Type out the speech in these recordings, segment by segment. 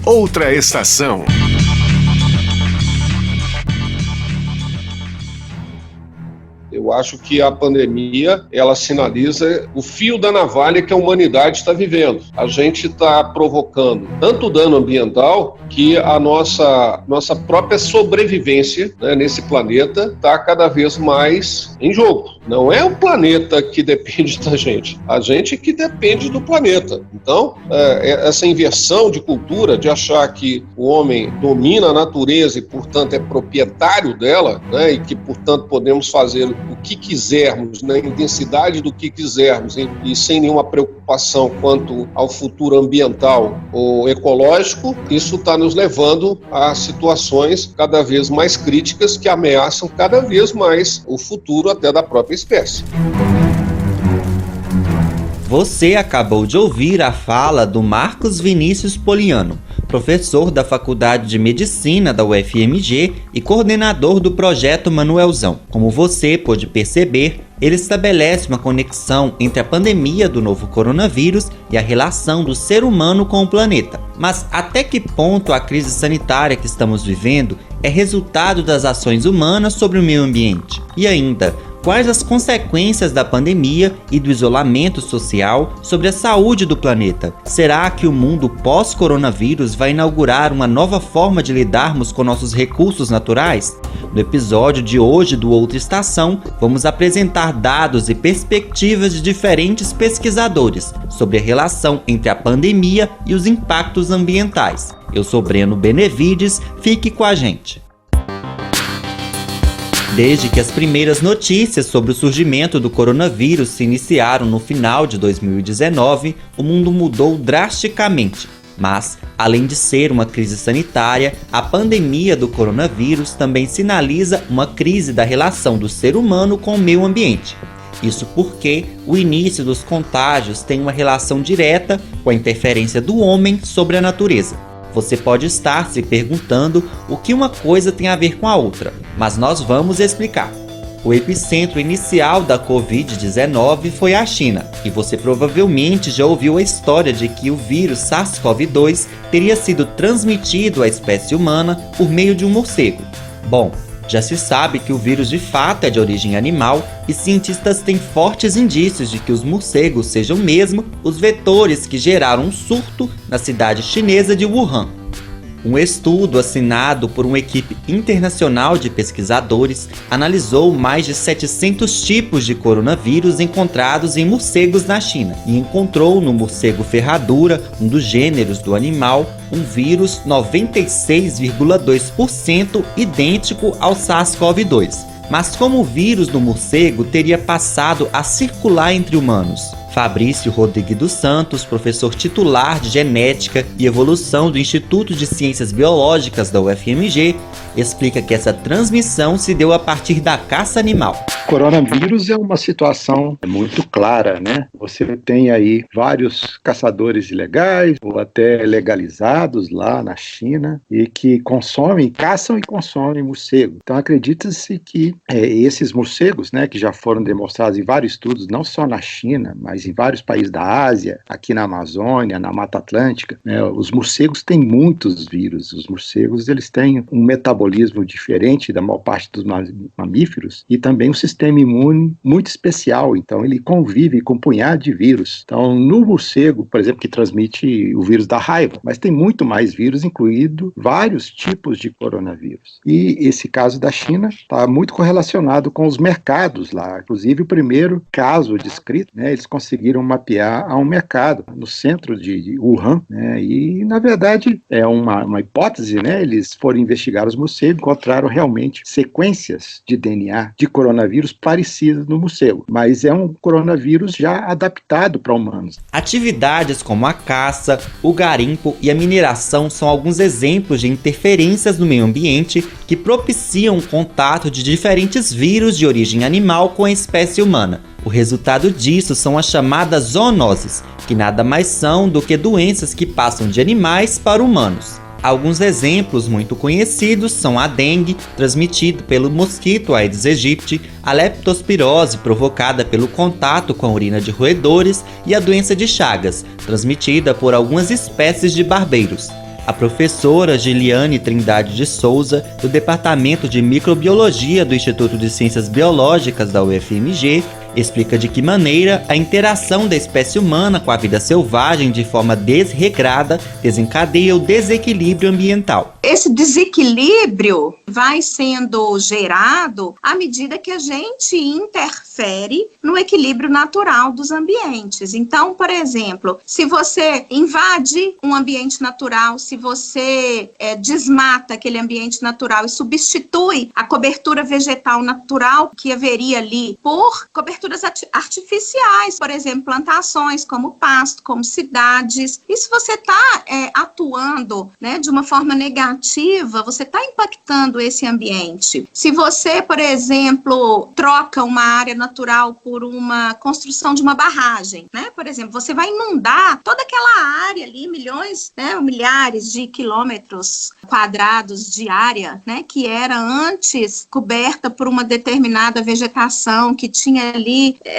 outra estação. Eu acho que a pandemia, ela sinaliza o fio da navalha que a humanidade está vivendo. A gente está provocando tanto dano ambiental que a nossa própria sobrevivência, né, nesse planeta está cada vez mais em jogo. Não é o planeta que depende da gente, a gente que depende do planeta. Então, essa inversão de cultura, de achar que o homem domina a natureza e, portanto, é proprietário dela, né, e que, portanto, podemos fazer o que quisermos, na intensidade do que quisermos, e sem nenhuma preocupação quanto ao futuro ambiental ou ecológico, isso está nos levando a situações cada vez mais críticas que ameaçam cada vez mais o futuro até da própria espécie. Você acabou de ouvir a fala do Marcos Vinícius Poliano, professor da Faculdade de Medicina da UFMG e coordenador do Projeto Manuelzão. Como você pôde perceber, ele estabelece uma conexão entre a pandemia do novo coronavírus e a relação do ser humano com o planeta. Mas até que ponto a crise sanitária que estamos vivendo é resultado das ações humanas sobre o meio ambiente? E ainda, quais as consequências da pandemia e do isolamento social sobre a saúde do planeta? Será que o mundo pós-coronavírus vai inaugurar uma nova forma de lidarmos com nossos recursos naturais? No episódio de hoje do Outra Estação, vamos apresentar dados e perspectivas de diferentes pesquisadores sobre a relação entre a pandemia e os impactos ambientais. Eu sou Breno Benevides, fique com a gente. Desde que as primeiras notícias sobre o surgimento do coronavírus se iniciaram no final de 2019, o mundo mudou drasticamente. Mas, além de ser uma crise sanitária, a pandemia do coronavírus também sinaliza uma crise da relação do ser humano com o meio ambiente. Isso porque o início dos contágios tem uma relação direta com a interferência do homem sobre a natureza. Você pode estar se perguntando o que uma coisa tem a ver com a outra, mas nós vamos explicar. O epicentro inicial da Covid-19 foi a China, e você provavelmente já ouviu a história de que o vírus SARS-CoV-2 teria sido transmitido à espécie humana por meio de um morcego. Bom, já se sabe que o vírus de fato é de origem animal e cientistas têm fortes indícios de que os morcegos sejam mesmo os vetores que geraram um surto na cidade chinesa de Wuhan. Um estudo assinado por uma equipe internacional de pesquisadores analisou mais de 700 tipos de coronavírus encontrados em morcegos na China e encontrou no morcego ferradura, um dos gêneros do animal, um vírus 96,2% idêntico ao SARS-CoV-2. Mas como o vírus do morcego teria passado a circular entre humanos? Fabrício Rodrigues dos Santos, professor titular de Genética e Evolução do Instituto de Ciências Biológicas da UFMG, explica que essa transmissão se deu a partir da caça animal. Coronavírus é uma situação muito clara, né? Você tem aí vários caçadores ilegais ou até legalizados lá na China e que caçam e consomem morcego. Então acredita-se que esses morcegos, né, que já foram demonstrados em vários estudos, não só na China, mas em vários países da Ásia, aqui na Amazônia, na Mata Atlântica, né, os morcegos têm muitos vírus. Os morcegos, eles têm um metabolismo diferente da maior parte dos mamíferos e também um sistema imune muito especial. Então, ele convive com um punhado de vírus. Então, no morcego, por exemplo, que transmite o vírus da raiva, mas tem muito mais vírus, incluído vários tipos de coronavírus. E esse caso da China está muito correlacionado com os mercados lá. Inclusive, o primeiro caso descrito, né, eles conseguiram mapear um mercado no centro de Wuhan, né, e, na verdade, é uma hipótese, né, eles foram investigar os morcegos, encontraram realmente sequências de DNA de coronavírus parecidas no morcego, mas é um coronavírus já adaptado para humanos. Atividades como a caça, o garimpo e a mineração são alguns exemplos de interferências no meio ambiente que propiciam o contato de diferentes vírus de origem animal com a espécie humana. O resultado disso são as chamadas zoonoses, que nada mais são do que doenças que passam de animais para humanos. Alguns exemplos muito conhecidos são a dengue, transmitida pelo mosquito Aedes aegypti, a leptospirose, provocada pelo contato com a urina de roedores, e a doença de Chagas, transmitida por algumas espécies de barbeiros. A professora Giliane Trindade de Souza, do Departamento de Microbiologia do Instituto de Ciências Biológicas da UFMG, explica de que maneira a interação da espécie humana com a vida selvagem de forma desregrada desencadeia o desequilíbrio ambiental. Esse desequilíbrio vai sendo gerado à medida que a gente interfere no equilíbrio natural dos ambientes. Então, por exemplo, se você invade um ambiente natural, se você desmata aquele ambiente natural e substitui a cobertura vegetal natural que haveria ali por coberturas artificiais, por exemplo, plantações como pasto, como cidades. E se você está atuando, né, de uma forma negativa, você está impactando esse ambiente. Se você, por exemplo, troca uma área natural por uma construção de uma barragem, né, por exemplo, você vai inundar toda aquela área ali, milhões, né, milhares de quilômetros quadrados de área, né, que era antes coberta por uma determinada vegetação, que tinha ali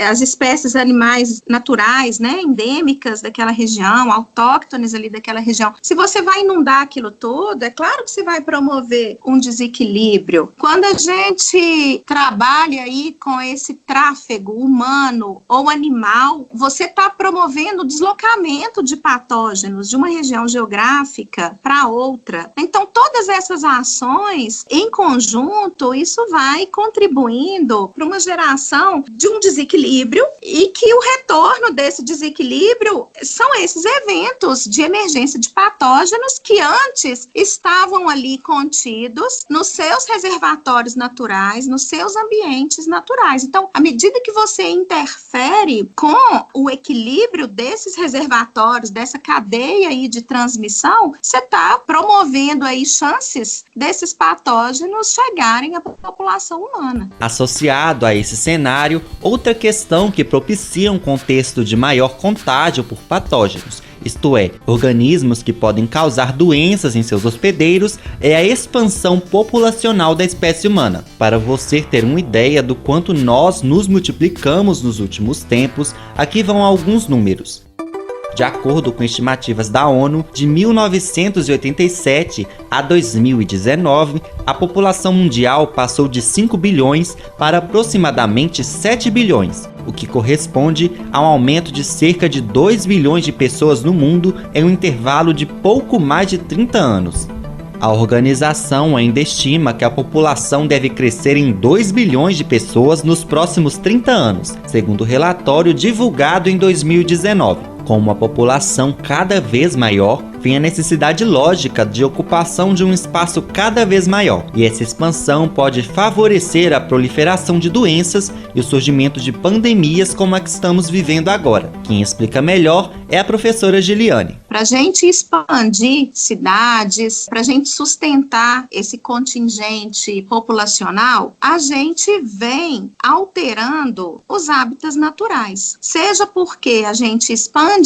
as espécies animais naturais, né, endêmicas daquela região, autóctones ali daquela região. Se você vai inundar aquilo tudo, é claro que você vai promover um desequilíbrio. Quando a gente trabalha aí com esse tráfego humano ou animal, você está promovendo o deslocamento de patógenos de uma região geográfica para outra. Então, todas essas ações, em conjunto, isso vai contribuindo para uma geração de um desequilíbrio, e que o retorno desse desequilíbrio são esses eventos de emergência de patógenos que antes estavam ali contidos nos seus reservatórios naturais, nos seus ambientes naturais. Então, à medida que você interfere com o equilíbrio desses reservatórios, dessa cadeia aí de transmissão, você está promovendo aí chances desses patógenos chegarem à população humana. Associado a esse cenário, outra questão que propicia um contexto de maior contágio por patógenos, isto é, organismos que podem causar doenças em seus hospedeiros, é a expansão populacional da espécie humana. Para você ter uma ideia do quanto nós nos multiplicamos nos últimos tempos, aqui vão alguns números. De acordo com estimativas da ONU, de 1987 a 2019, a população mundial passou de 5 bilhões para aproximadamente 7 bilhões, o que corresponde a um aumento de cerca de 2 bilhões de pessoas no mundo em um intervalo de pouco mais de 30 anos. A organização ainda estima que a população deve crescer em 2 bilhões de pessoas nos próximos 30 anos, segundo o relatório divulgado em 2019. Com uma população cada vez maior, vem a necessidade lógica de ocupação de um espaço cada vez maior, e essa expansão pode favorecer a proliferação de doenças e o surgimento de pandemias como a que estamos vivendo agora. Quem explica melhor é a professora Giliane. Para a gente expandir cidades, para a gente sustentar esse contingente populacional, a gente vem alterando os hábitats naturais. Seja porque a gente expande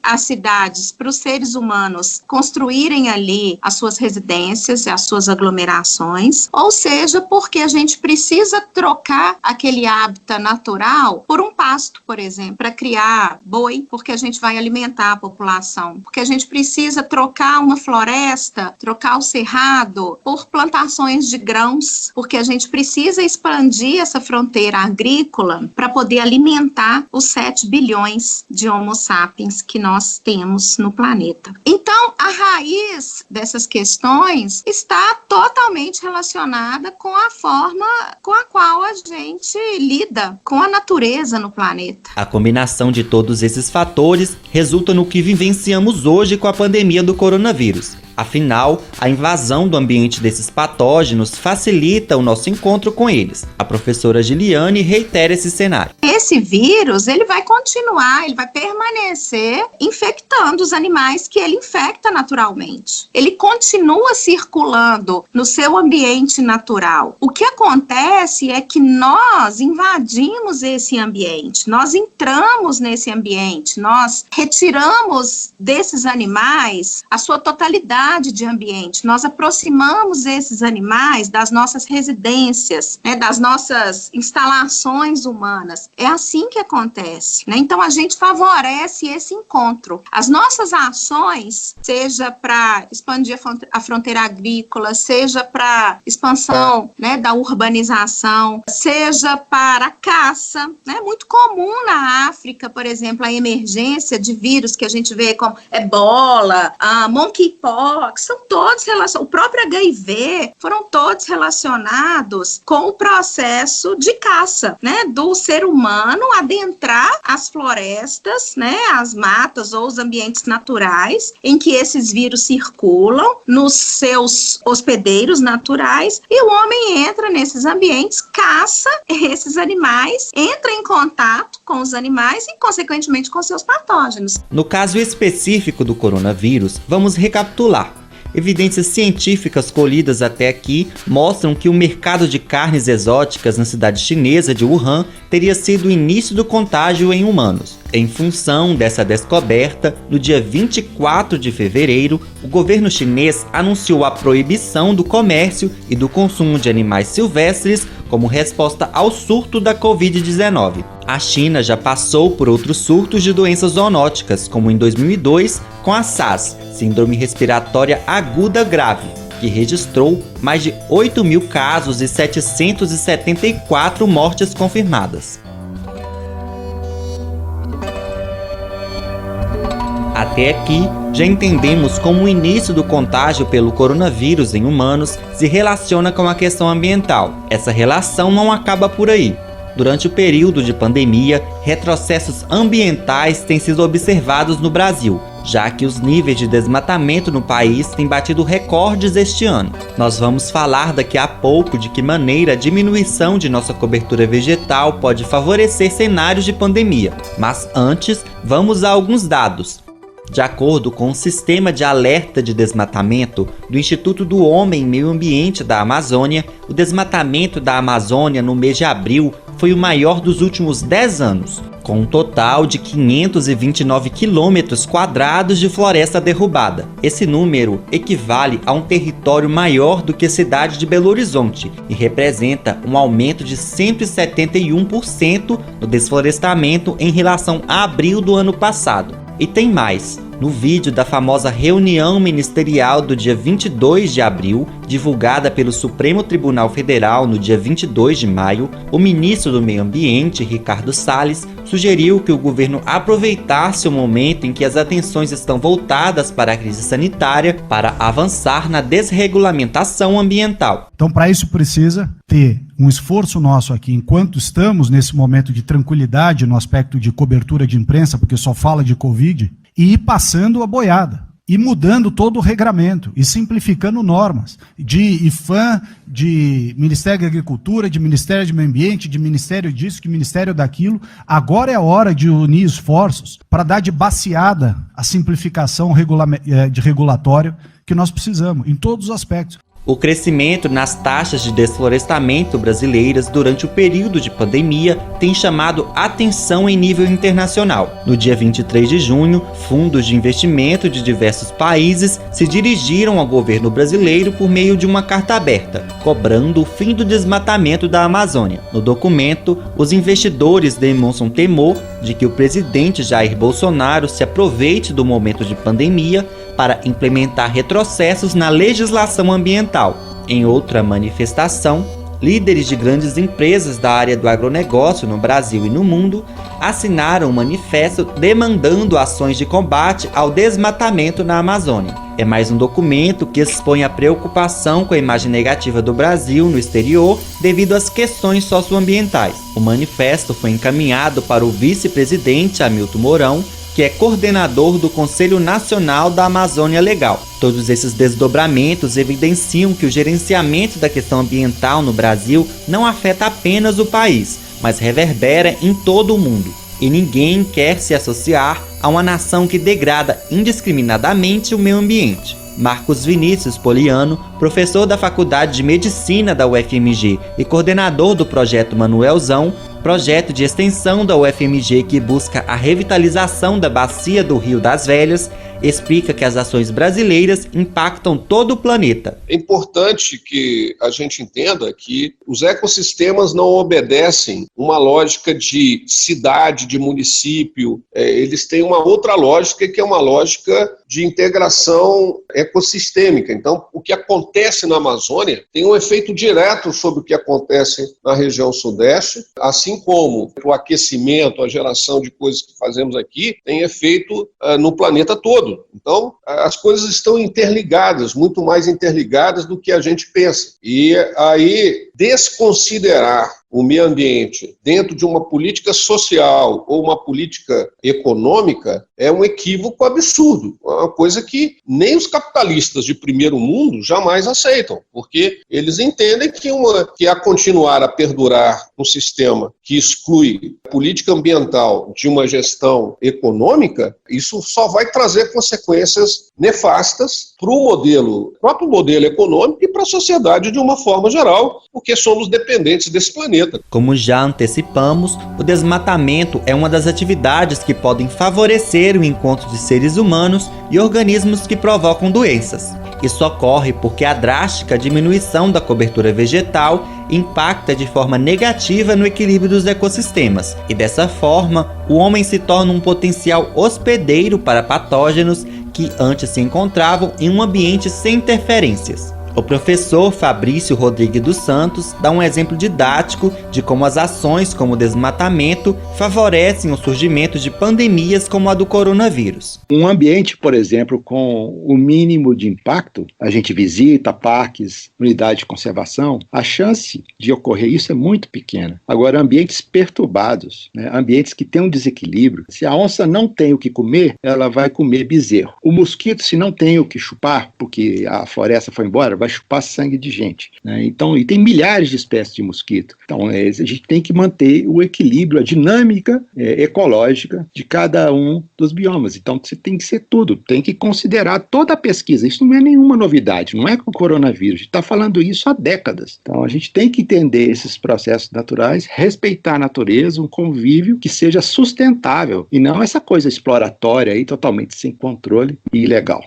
as cidades para os seres humanos construírem ali as suas residências e as suas aglomerações, ou seja porque a gente precisa trocar aquele hábitat natural por um pasto, por exemplo, para criar boi, porque a gente vai alimentar a população, porque a gente precisa trocar uma floresta, trocar o cerrado por plantações de grãos, porque a gente precisa expandir essa fronteira agrícola para poder alimentar os 7 bilhões de Homo sapiens que nós temos no planeta. Então, a raiz dessas questões está totalmente relacionada com a forma com a qual a gente lida com a natureza no planeta. A combinação de todos esses fatores resulta no que vivenciamos hoje com a pandemia do coronavírus. Afinal, a invasão do ambiente desses patógenos facilita o nosso encontro com eles. A professora Giliane reitera esse cenário. Esse vírus, ele vai continuar, ele vai permanecer infectando os animais que ele infecta naturalmente. Ele continua circulando no seu ambiente natural. O que acontece é que nós invadimos esse ambiente, nós entramos nesse ambiente, nós retiramos desses animais a sua totalidade qualidade de ambiente. Nós aproximamos esses animais das nossas residências, né, das nossas instalações humanas. É assim que acontece, né? Então, a gente favorece esse encontro. As nossas ações, seja para expandir a fronteira agrícola, seja para expansão, né, da urbanização, seja para a caça, né? Muito comum na África, por exemplo, a emergência de vírus que a gente vê como ebola, monkeypox, são todos relacionados, o próprio HIV, foram todos relacionados com o processo de caça, né, do ser humano adentrar as florestas, né, as matas ou os ambientes naturais em que esses vírus circulam, nos seus hospedeiros naturais, e o homem entra nesses ambientes, caça esses animais, entra em contato com os animais e, consequentemente, com seus patógenos. No caso específico do coronavírus, vamos recapitular. Evidências científicas colhidas até aqui mostram que o mercado de carnes exóticas na cidade chinesa de Wuhan teria sido o início do contágio em humanos. Em função dessa descoberta, no dia 24 de fevereiro, o governo chinês anunciou a proibição do comércio e do consumo de animais silvestres como resposta ao surto da Covid-19. A China já passou por outros surtos de doenças zoonóticas, como em 2002 com a SARS, Síndrome Respiratória Aguda Grave, que registrou mais de 8 mil casos e 774 mortes confirmadas. Até aqui, já entendemos como o início do contágio pelo coronavírus em humanos se relaciona com a questão ambiental. Essa relação não acaba por aí. Durante o período de pandemia, retrocessos ambientais têm sido observados no Brasil, já que os níveis de desmatamento no país têm batido recordes este ano. Nós vamos falar daqui a pouco de que maneira a diminuição de nossa cobertura vegetal pode favorecer cenários de pandemia. Mas antes, vamos a alguns dados. De acordo com o Sistema de Alerta de Desmatamento do Instituto do Homem e Meio Ambiente da Amazônia, o desmatamento da Amazônia no mês de abril foi o maior dos últimos 10 anos, com um total de 529 quilômetros quadrados de floresta derrubada. Esse número equivale a um território maior do que a cidade de Belo Horizonte e representa um aumento de 171% no desflorestamento em relação a abril do ano passado. E tem mais. No vídeo da famosa reunião ministerial do dia 22 de abril, divulgada pelo Supremo Tribunal Federal no dia 22 de maio, o ministro do Meio Ambiente, Ricardo Salles, sugeriu que o governo aproveitasse o momento em que as atenções estão voltadas para a crise sanitária para avançar na desregulamentação ambiental. Então, para isso precisa ter um esforço nosso aqui, enquanto estamos nesse momento de tranquilidade no aspecto de cobertura de imprensa, porque só fala de Covid, e ir passando a boiada, e mudando todo o regramento, e simplificando normas, de IFAM, de Ministério da Agricultura, de Ministério do Meio Ambiente, de Ministério disso, de Ministério daquilo. Agora é a hora de unir esforços para dar de baseada a simplificação de regulatório que nós precisamos, em todos os aspectos. O crescimento nas taxas de desflorestamento brasileiras durante o período de pandemia tem chamado atenção em nível internacional. No dia 23 de junho, fundos de investimento de diversos países se dirigiram ao governo brasileiro por meio de uma carta aberta, cobrando o fim do desmatamento da Amazônia. No documento, os investidores demonstram temor de que o presidente Jair Bolsonaro se aproveite do momento de pandemia para implementar retrocessos na legislação ambiental. Em outra manifestação, líderes de grandes empresas da área do agronegócio no Brasil e no mundo assinaram um manifesto demandando ações de combate ao desmatamento na Amazônia. É mais um documento que expõe a preocupação com a imagem negativa do Brasil no exterior devido às questões socioambientais. O manifesto foi encaminhado para o vice-presidente Hamilton Mourão, que é coordenador do Conselho Nacional da Amazônia Legal. Todos esses desdobramentos evidenciam que o gerenciamento da questão ambiental no Brasil não afeta apenas o país, mas reverbera em todo o mundo. E ninguém quer se associar a uma nação que degrada indiscriminadamente o meio ambiente. Marcos Vinícius Poliano, professor da Faculdade de Medicina da UFMG e coordenador do projeto Manuelzão, projeto de extensão da UFMG que busca a revitalização da bacia do Rio das Velhas, explica que as ações brasileiras impactam todo o planeta. É importante que a gente entenda que os ecossistemas não obedecem uma lógica de cidade, de município. Eles têm uma outra lógica, que é uma lógica de integração ecossistêmica. Então, o que acontece na Amazônia tem um efeito direto sobre o que acontece na região sudeste, assim como o aquecimento, a geração de coisas que fazemos aqui, tem efeito no planeta todo. Então, as coisas estão interligadas, muito mais interligadas do que a gente pensa. E aí, desconsiderar o meio ambiente dentro de uma política social ou uma política econômica é um equívoco absurdo. É uma coisa que nem os capitalistas de primeiro mundo jamais aceitam, porque eles entendem que a continuar a perdurar um sistema que exclui política ambiental de uma gestão econômica, isso só vai trazer consequências nefastas para o próprio modelo econômico e para a sociedade de uma forma geral, porque somos dependentes desse planeta. Como já antecipamos, o desmatamento é uma das atividades que podem favorecer o encontro de seres humanos e organismos que provocam doenças. Isso ocorre porque a drástica diminuição da cobertura vegetal impacta de forma negativa no equilíbrio dos ecossistemas, e dessa forma, o homem se torna um potencial hospedeiro para patógenos que antes se encontravam em um ambiente sem interferências. O professor Fabrício Rodrigues dos Santos dá um exemplo didático de como as ações como o desmatamento favorecem o surgimento de pandemias como a do coronavírus. Um ambiente, por exemplo, com o mínimo de impacto, a gente visita parques, unidades de conservação, a chance de ocorrer isso é muito pequena. Agora, ambientes perturbados, ambientes que têm um desequilíbrio, se a onça não tem o que comer, ela vai comer bezerro. O mosquito, se não tem o que chupar, porque a floresta foi embora, vai chupar sangue de gente, Então, e tem milhares de espécies de mosquito. Então, a gente tem que manter o equilíbrio, a dinâmica ecológica de cada um dos biomas. Então, você tem que ser tudo, tem que considerar toda a pesquisa. Isso não é nenhuma novidade, não é com o coronavírus. A gente está falando isso há décadas. Então, a gente tem que entender esses processos naturais, respeitar a natureza, um convívio que seja sustentável e não essa coisa exploratória aí, totalmente sem controle e ilegal.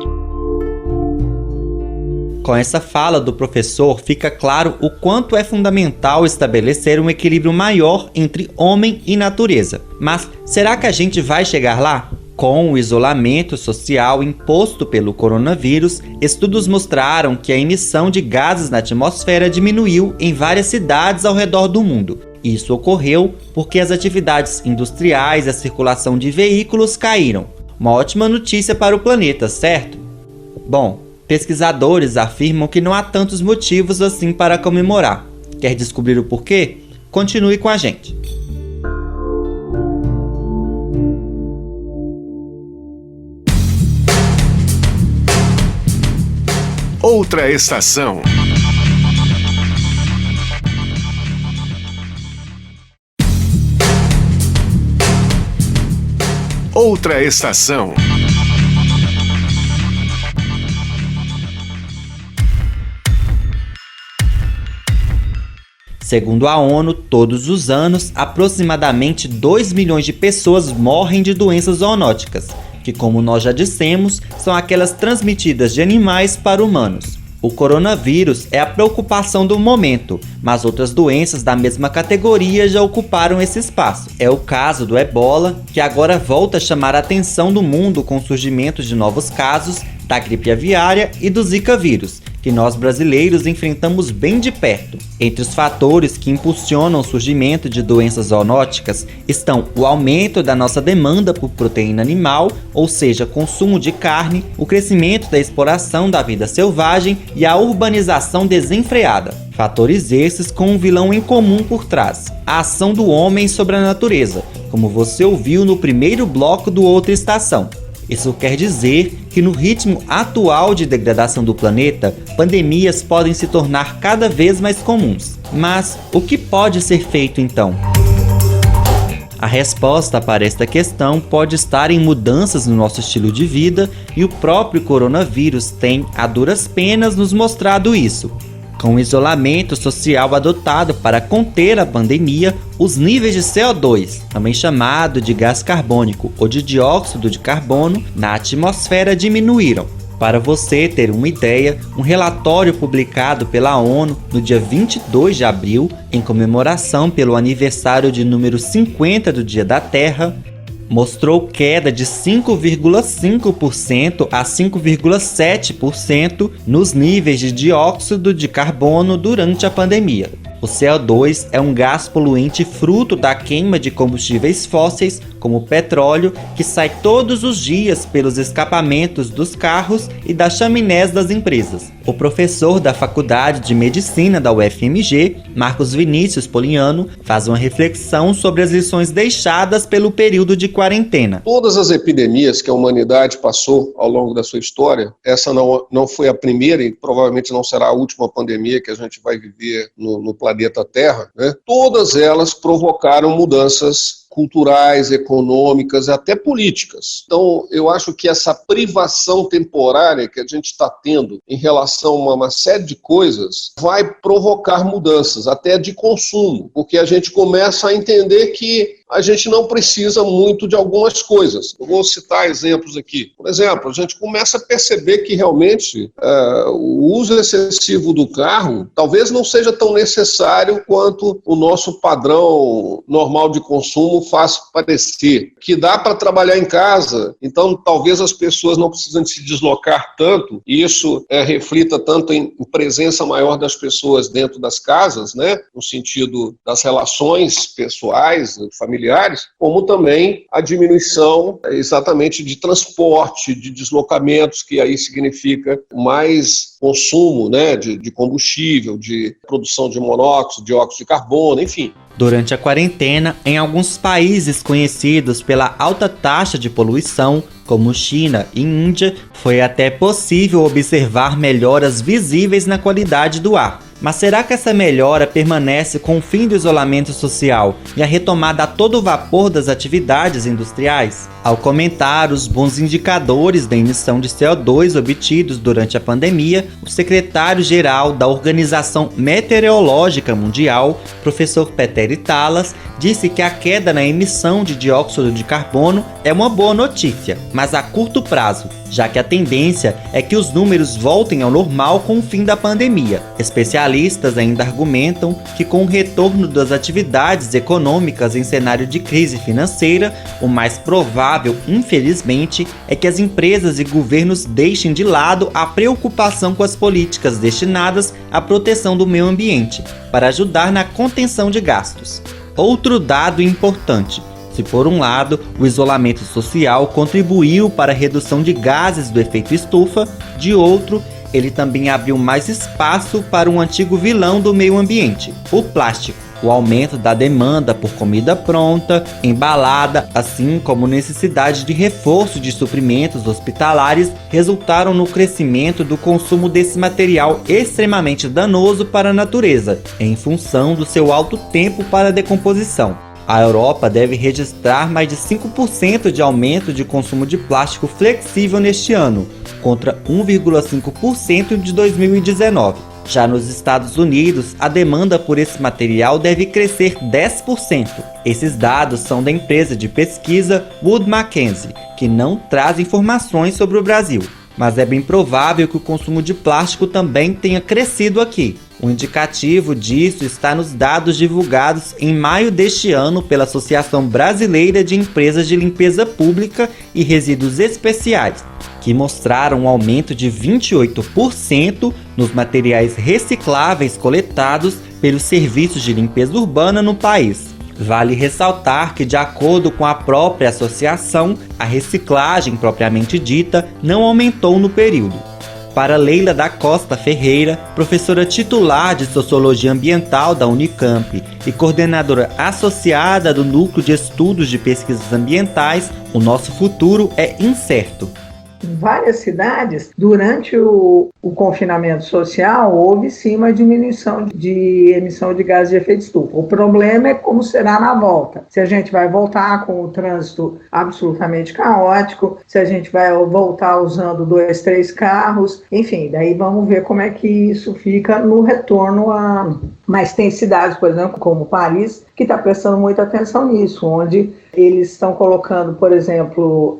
Com essa fala do professor, fica claro o quanto é fundamental estabelecer um equilíbrio maior entre homem e natureza. Mas será que a gente vai chegar lá? Com o isolamento social imposto pelo coronavírus, estudos mostraram que a emissão de gases na atmosfera diminuiu em várias cidades ao redor do mundo. Isso ocorreu porque as atividades industriais e a circulação de veículos caíram. Uma ótima notícia para o planeta, certo? Bom, pesquisadores afirmam que não há tantos motivos assim para comemorar. Quer descobrir o porquê? Continue com a gente. Outra estação. Outra estação. Segundo a ONU, todos os anos, aproximadamente 2 milhões de pessoas morrem de doenças zoonóticas, que, como nós já dissemos, são aquelas transmitidas de animais para humanos. O coronavírus é a preocupação do momento, mas outras doenças da mesma categoria já ocuparam esse espaço. É o caso do Ebola, que agora volta a chamar a atenção do mundo com o surgimento de novos casos, da gripe aviária e do Zika vírus, que nós brasileiros enfrentamos bem de perto. Entre os fatores que impulsionam o surgimento de doenças zoonóticas estão o aumento da nossa demanda por proteína animal, ou seja, consumo de carne, o crescimento da exploração da vida selvagem e a urbanização desenfreada. Fatores esses com um vilão em comum por trás: a ação do homem sobre a natureza, como você ouviu no primeiro bloco do Outra Estação. Isso quer dizer que no ritmo atual de degradação do planeta, pandemias podem se tornar cada vez mais comuns. Mas o que pode ser feito então? A resposta para esta questão pode estar em mudanças no nosso estilo de vida, e o próprio coronavírus tem, a duras penas, nos mostrado isso. Com o isolamento social adotado para conter a pandemia, os níveis de CO2, também chamado de gás carbônico ou de dióxido de carbono, na atmosfera diminuíram. Para você ter uma ideia, um relatório publicado pela ONU no dia 22 de abril, em comemoração pelo aniversário de número 50 do Dia da Terra, mostrou queda de 5,5% a 5,7% nos níveis de dióxido de carbono durante a pandemia. O CO2 é um gás poluente fruto da queima de combustíveis fósseis, como o petróleo, que sai todos os dias pelos escapamentos dos carros e das chaminés das empresas. O professor da Faculdade de Medicina da UFMG, Marcos Vinícius Poliano, faz uma reflexão sobre as lições deixadas pelo período de quarentena. Todas as epidemias que a humanidade passou ao longo da sua história, essa não foi a primeira e provavelmente não será a última pandemia que a gente vai viver no planeta Terra, né? Todas elas provocaram mudanças culturais, econômicas, até políticas. Então, eu acho que essa privação temporária que a gente está tendo em relação a uma série de coisas vai provocar mudanças, até de consumo, porque a gente começa a entender que a gente não precisa muito de algumas coisas. Eu vou citar exemplos aqui. Por exemplo, a gente começa a perceber que realmente o uso excessivo do carro talvez não seja tão necessário quanto o nosso padrão normal de consumo faz parecer. Que dá para trabalhar em casa, então talvez as pessoas não precisem se deslocar tanto, e isso reflita tanto em presença maior das pessoas dentro das casas, né, no sentido das relações pessoais, familiares, como também a diminuição exatamente de transporte, de deslocamentos, que aí significa mais consumo, né, de combustível, de produção de monóxido, dióxido de carbono, enfim. Durante a quarentena, em alguns países conhecidos pela alta taxa de poluição, como China e Índia, foi até possível observar melhoras visíveis na qualidade do ar. Mas será que essa melhora permanece com o fim do isolamento social e a retomada a todo vapor das atividades industriais? Ao comentar os bons indicadores da emissão de CO2 obtidos durante a pandemia, o secretário-geral da Organização Meteorológica Mundial, professor Peter Talas, disse que a queda na emissão de dióxido de carbono é uma boa notícia, mas a curto prazo, já que a tendência é que os números voltem ao normal com o fim da pandemia. Especialistas ainda argumentam que com o retorno das atividades econômicas em cenário de crise financeira, o mais provável, infelizmente, é que as empresas e governos deixem de lado a preocupação com as políticas destinadas à proteção do meio ambiente, para ajudar na contenção de gastos. Outro dado importante: se por um lado o isolamento social contribuiu para a redução de gases do efeito estufa, de outro, ele também abriu mais espaço para um antigo vilão do meio ambiente, o plástico. O aumento da demanda por comida pronta, embalada, assim como necessidade de reforço de suprimentos hospitalares, resultaram no crescimento do consumo desse material extremamente danoso para a natureza, em função do seu alto tempo para decomposição. A Europa deve registrar mais de 5% de aumento de consumo de plástico flexível neste ano, contra 1,5% de 2019. Já nos Estados Unidos, a demanda por esse material deve crescer 10%. Esses dados são da empresa de pesquisa Wood Mackenzie, que não traz informações sobre o Brasil. Mas é bem provável que o consumo de plástico também tenha crescido aqui. O indicativo disso está nos dados divulgados em maio deste ano pela Associação Brasileira de Empresas de Limpeza Pública e Resíduos Especiais, que mostraram um aumento de 28% nos materiais recicláveis coletados pelos serviços de limpeza urbana no país. Vale ressaltar que, de acordo com a própria associação, a reciclagem propriamente dita não aumentou no período. Para Leila da Costa Ferreira, professora titular de Sociologia Ambiental da Unicamp e coordenadora associada do Núcleo de Estudos de Pesquisas Ambientais, o nosso futuro é incerto. Em várias cidades, durante o confinamento social, houve sim uma diminuição de emissão de gases de efeito estufa. O problema é como será na volta. Se a gente vai voltar com o trânsito absolutamente caótico, se a gente vai voltar usando 2, 3 carros, enfim, daí vamos ver como é que isso fica no retorno a... Mas tem cidades, por exemplo, como Paris, que está prestando muita atenção nisso, onde eles estão colocando, por exemplo,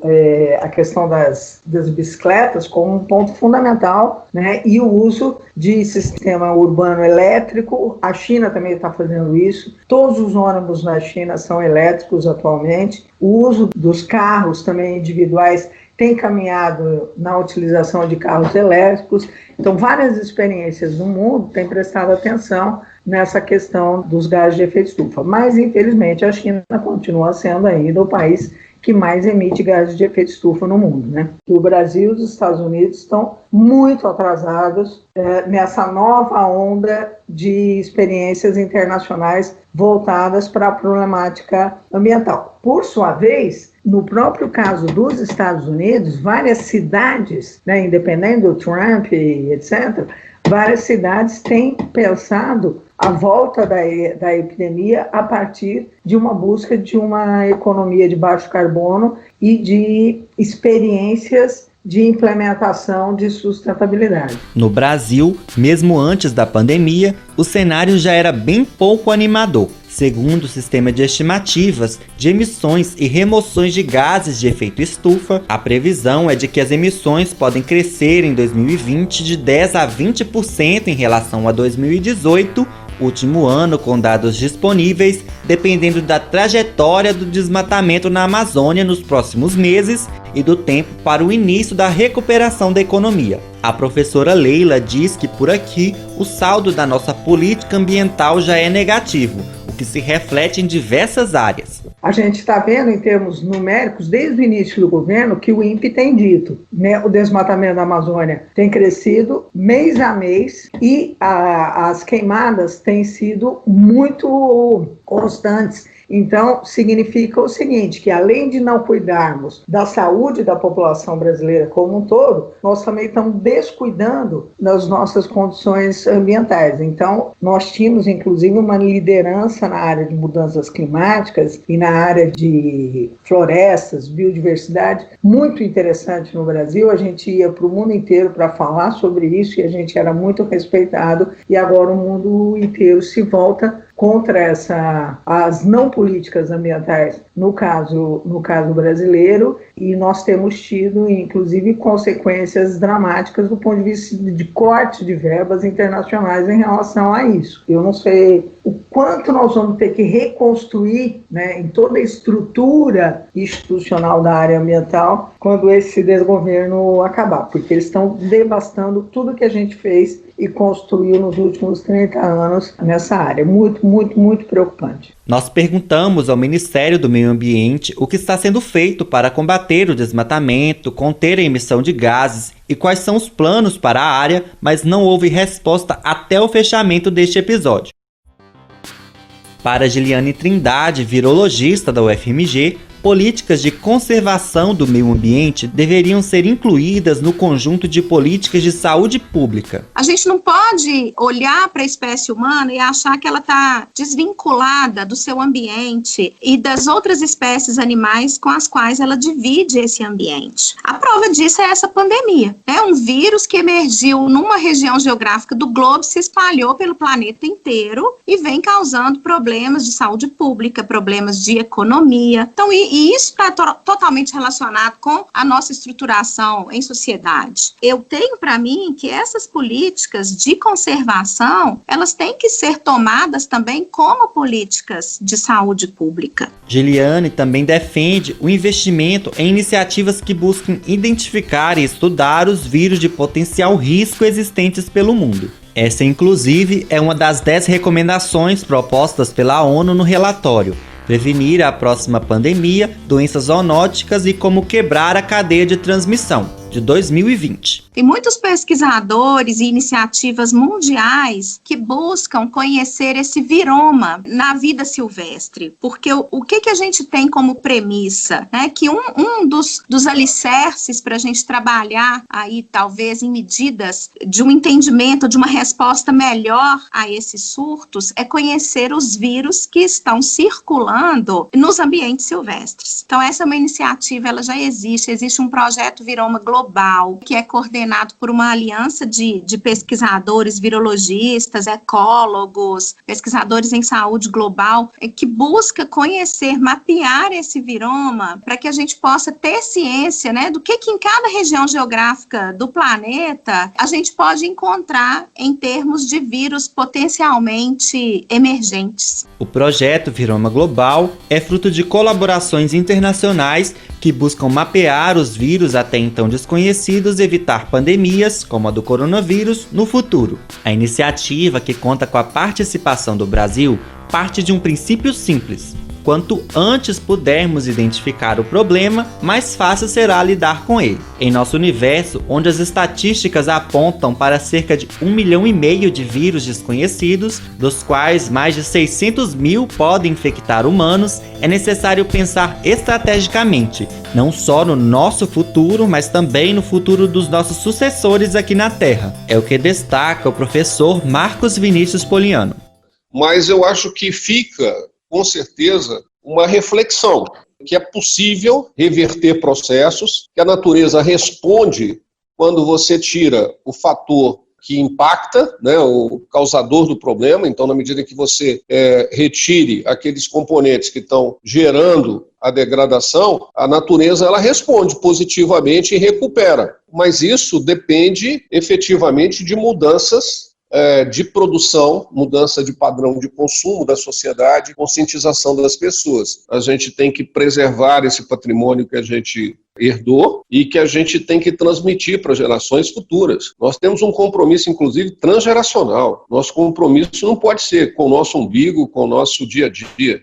a questão das bicicletas como um ponto fundamental, né? E o uso de sistema urbano elétrico. A China também está fazendo isso. Todos os ônibus na China são elétricos atualmente. O uso dos carros também individuais tem caminhado na utilização de carros elétricos. Então, várias experiências no mundo têm prestado atenção nessa questão dos gases de efeito estufa. Mas, infelizmente, a China continua sendo ainda o país que mais emite gases de efeito estufa no mundo, né? O Brasil e os Estados Unidos estão muito atrasados nessa nova onda de experiências internacionais voltadas para a problemática ambiental. Por sua vez, no próprio caso dos Estados Unidos, várias cidades, né, independente do Trump, etc., várias cidades têm pensado a volta da epidemia a partir de uma busca de uma economia de baixo carbono e de experiências de implementação de sustentabilidade. No Brasil, mesmo antes da pandemia, o cenário já era bem pouco animador. Segundo o sistema de estimativas de emissões e remoções de gases de efeito estufa, a previsão é de que as emissões podem crescer em 2020 de 10 a 20% em relação a 2018, último ano com dados disponíveis, dependendo da trajetória do desmatamento na Amazônia nos próximos meses e do tempo para o início da recuperação da economia. A professora Leila diz que por aqui o saldo da nossa política ambiental já é negativo, o que se reflete em diversas áreas. A gente está vendo em termos numéricos, desde o início do governo, que o INPE tem dito, né, o desmatamento da Amazônia tem crescido mês a mês e as queimadas têm sido muito constantes. Então, significa o seguinte, que além de não cuidarmos da saúde da população brasileira como um todo, nós também estamos descuidando das nossas condições ambientais. Então, nós tínhamos, inclusive, uma liderança na área de mudanças climáticas e na área de florestas, biodiversidade, muito interessante no Brasil. A gente ia para o mundo inteiro para falar sobre isso e a gente era muito respeitado e agora o mundo inteiro se volta contra as não políticas ambientais, no caso brasileiro, e nós temos tido, inclusive, consequências dramáticas do ponto de vista de corte de verbas internacionais em relação a isso. Eu não sei o quanto nós vamos ter que reconstruir, né, em toda a estrutura institucional da área ambiental quando esse desgoverno acabar, porque eles estão devastando tudo que a gente fez e construiu nos últimos 30 anos nessa área. Muito, muito, muito preocupante. Nós perguntamos ao Ministério do Meio Ambiente o que está sendo feito para combater o desmatamento, conter a emissão de gases e quais são os planos para a área, mas não houve resposta até o fechamento deste episódio. Para Giliane Trindade, virologista da UFMG, políticas de conservação do meio ambiente deveriam ser incluídas no conjunto de políticas de saúde pública. A gente não pode olhar para a espécie humana e achar que ela está desvinculada do seu ambiente e das outras espécies animais com as quais ela divide esse ambiente. A prova disso é essa pandemia. É um vírus que emergiu numa região geográfica do globo, se espalhou pelo planeta inteiro e vem causando problemas de saúde pública, problemas de economia. Então, e isso está totalmente relacionado com a nossa estruturação em sociedade. Eu tenho para mim que essas políticas de conservação, elas têm que ser tomadas também como políticas de saúde pública. Giliane também defende o investimento em iniciativas que busquem identificar e estudar os vírus de potencial risco existentes pelo mundo. Essa, inclusive, é uma das 10 recomendações propostas pela ONU no relatório. Prevenir a próxima pandemia, doenças zoonóticas e como quebrar a cadeia de transmissão. de 2020. Tem muitos pesquisadores e iniciativas mundiais que buscam conhecer esse viroma na vida silvestre, porque o que a gente tem como premissa, né? Que um dos alicerces para a gente trabalhar aí, talvez, em medidas de um entendimento, de uma resposta melhor a esses surtos, é conhecer os vírus que estão circulando nos ambientes silvestres. Então, essa é uma iniciativa, ela já existe um projeto Viroma Global, que é coordenado por uma aliança de pesquisadores, virologistas, ecólogos, pesquisadores em saúde global, que busca conhecer, mapear esse viroma, para que a gente possa ter ciência, né, do que em cada região geográfica do planeta a gente pode encontrar em termos de vírus potencialmente emergentes. O projeto Viroma Global é fruto de colaborações internacionais que buscam mapear os vírus até então desconhecidos e evitar pandemias, como a do coronavírus, no futuro. A iniciativa, que conta com a participação do Brasil, parte de um princípio simples: quanto antes pudermos identificar o problema, mais fácil será lidar com ele. Em nosso universo, onde as estatísticas apontam para cerca de 1,5 milhão de vírus desconhecidos, dos quais mais de 600 mil podem infectar humanos, é necessário pensar estrategicamente, não só no nosso futuro, mas também no futuro dos nossos sucessores aqui na Terra. É o que destaca o professor Marcos Vinícius Poliano. Mas eu acho que fica, com certeza, uma reflexão, que é possível reverter processos, que a natureza responde quando você tira o fator que impacta, né, o causador do problema. Então, na medida que você retire aqueles componentes que estão gerando a degradação, a natureza ela responde positivamente e recupera. Mas isso depende efetivamente de mudanças de produção, mudança de padrão de consumo da sociedade, conscientização das pessoas. A gente tem que preservar esse patrimônio que a gente herdou e que a gente tem que transmitir para gerações futuras. Nós temos um compromisso, inclusive, transgeracional. Nosso compromisso não pode ser com o nosso umbigo, com o nosso dia a dia.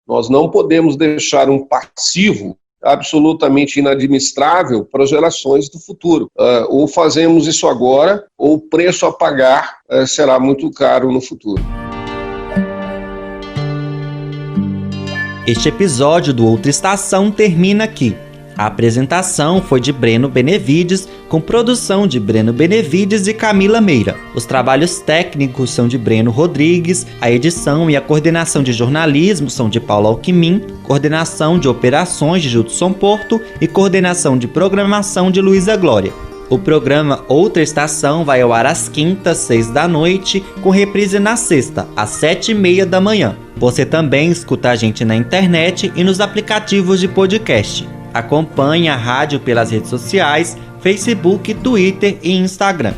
Nós não podemos deixar um passivo absolutamente inadministrável para as gerações do futuro. Ou fazemos isso agora, ou o preço a pagar será muito caro no futuro. Este episódio do Outra Estação termina aqui. A apresentação foi de Breno Benevides, com produção de Breno Benevides e Camila Meira. Os trabalhos técnicos são de Breno Rodrigues, a edição e a coordenação de jornalismo são de Paulo Alquimim, coordenação de operações de Judson Porto e coordenação de programação de Luísa Glória. O programa Outra Estação vai ao ar às quintas, 6 da noite, com reprise na sexta, às 7h30 da manhã. Você também escuta a gente na internet e nos aplicativos de podcast. Acompanhe a rádio pelas redes sociais, Facebook, Twitter e Instagram.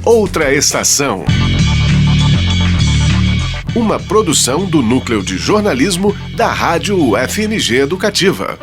Outra Estação. Uma produção do Núcleo de Jornalismo da Rádio UFMG Educativa.